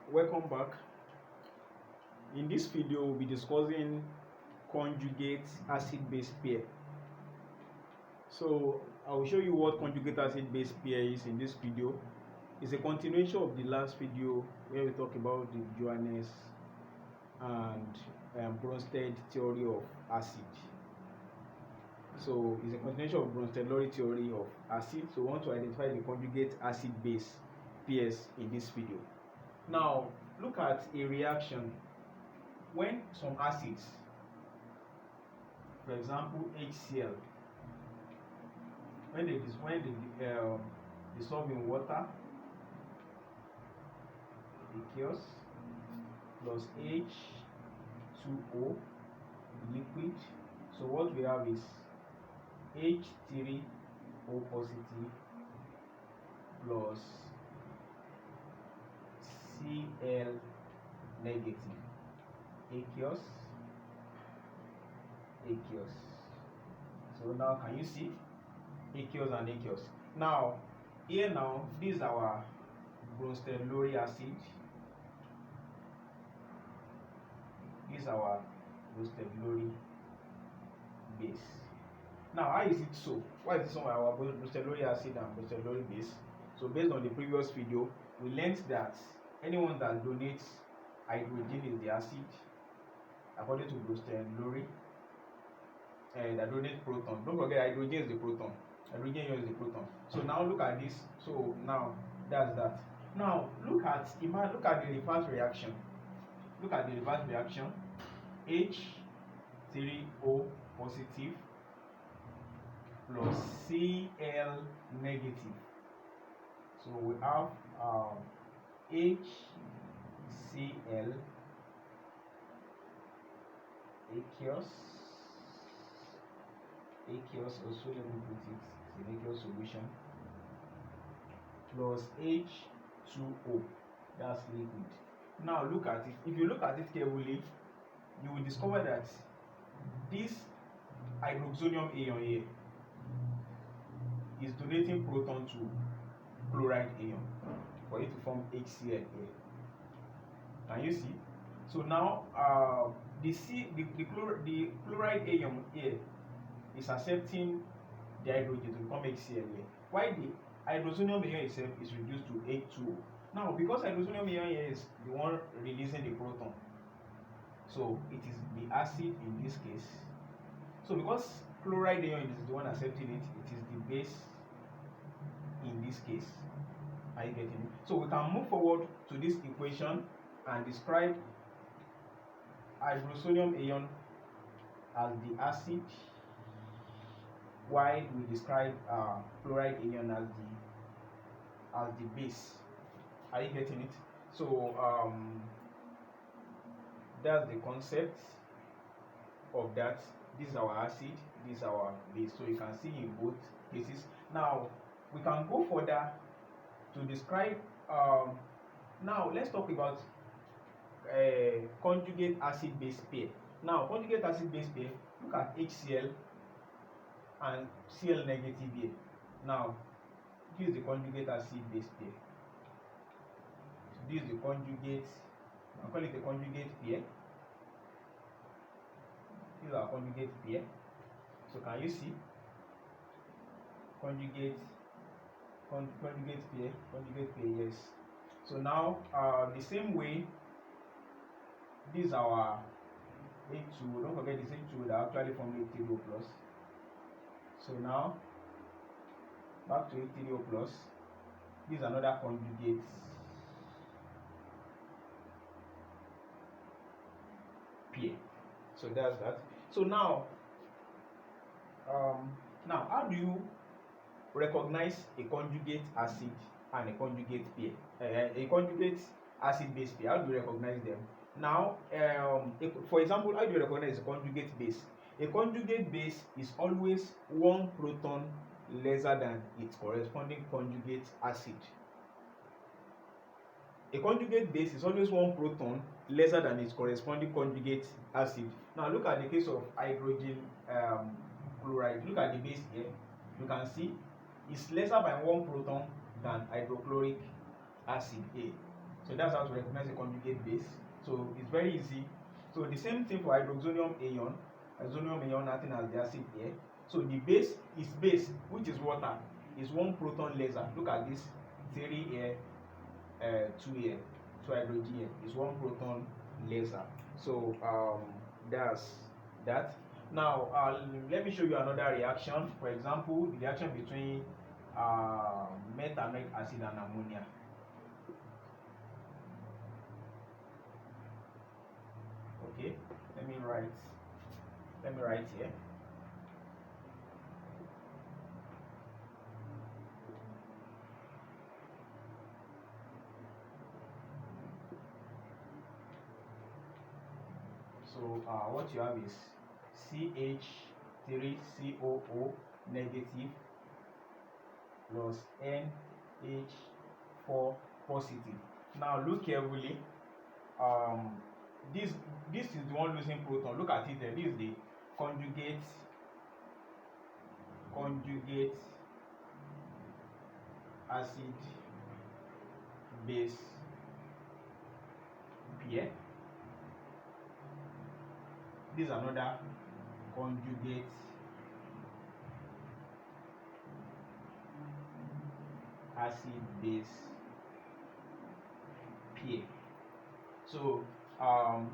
Welcome back. In this video, we'll be discussing conjugate acid-base pair. So I will show you what conjugate acid-base pair is in this video. It's a continuation of the last video where we talk about the Johannes and Bronsted theory of acid. So it's a continuation of Bronsted-Lowry theory of acid. So we want to identify the conjugate acid-base pairs in this video. Now look at a reaction when some acids, for example HCl, when they dissolve in water, aqueous, plus H2O liquid. So what we have is H3O positive plus Cl negative, aqueous. So now can you see aqueous and aqueous? Now here, this is our Bronsted-Lowry acid. This is our Bronsted-Lowry base. Now how is it so? Why is this on our Bronsted-Lowry acid and Bronsted-Lowry base? So based on the previous video, we learned that anyone that donates hydrogen is the acid, according to Bronsted-Lowry, and that donates proton. Don't forget, hydrogen is the proton. Hydrogen here is the proton. So now look at this. So now that's that. Now look at the reverse reaction. Look at the reverse reaction. H3O positive plus Cl negative. So we have HCl aqueous, also let me put it, it's an aqueous solution, plus H2O, that's liquid. Now look at it. If you look at it carefully, you will discover that this hydroxonium ion here is donating proton to chloride ion for it to form HCl here. Can you see? So now the chloride ion here is accepting the hydrogen to become HCl here, while the hydroxonium ion itself is reduced to H2O. Now because hydroxonium ion here is the one releasing the proton, so it is the acid in this case. So because chloride ion is the one accepting it, it is the base in this case. Are you getting it? So we can move forward to this equation and describe hydroxonium ion as the acid, while we describe chloride ion as the base. Are you getting it? So that's the concept of that. This is our acid, this is our base. So you can see in both cases. Now we can go further to describe. Now let's talk about conjugate acid-base pair. Now conjugate acid-base pair, look at HCl and Cl negative here. Now this is the conjugate acid-base pair. So this is the conjugate, I call it the conjugate pair. This is our conjugate pair. So can you see conjugate pair, yes. So now the same way, this is our H2O. Don't forget this H2O that actually form H3O plus. So now back to H3O plus. This is another conjugate pair. So that's that. So now how do you recognize a conjugate acid and a conjugate pair, a conjugate acid-base pair? How do you recognize them? Now for example, how do you recognize a conjugate base? A conjugate base is always one proton lesser than its corresponding conjugate acid. A conjugate base is always one proton lesser than its corresponding conjugate acid. Now look at the case of hydrogen chloride. Look at the base here. You can see is lesser by one proton than hydrochloric acid A. So that's how to recognize a conjugate base. So it's very easy. So the same thing for hydroxonium ion. Hydroxonium ion acting as the acid here. So the base, which is water, is one proton lesser. Look at this, 3 here, 2 here, 2 hydrogen here, is one proton lesser. So that's that. Now let me show you another reaction. For example, the reaction between methanoic acid and ammonia. Okay, let me write here. So what you have is CH3COO negative plus NH4 positive. Now look carefully. This is the one losing proton. Look at it there. This is the conjugate acid base pair. This is another conjugate acid base pair. So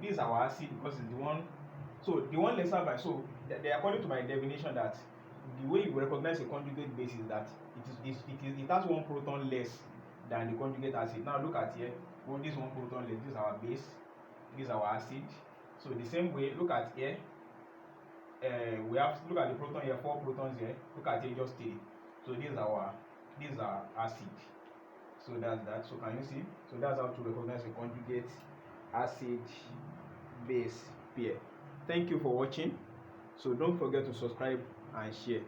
this is our acid because it's the one. So the one lesser by, so they according to my definition, that the way you recognize a conjugate base is that it has one proton less than the conjugate acid. Now look at here. This one proton less. This is our base. This is our acid. So the same way, look at here. We have look at the proton here, 4 protons here. Look at here, just 3. So this is our acid. So that's that. So can you see? So that's how to recognize a conjugate acid base pair. Thank you for watching. So don't forget to subscribe and share.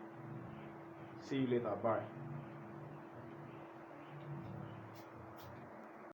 See you later. Bye.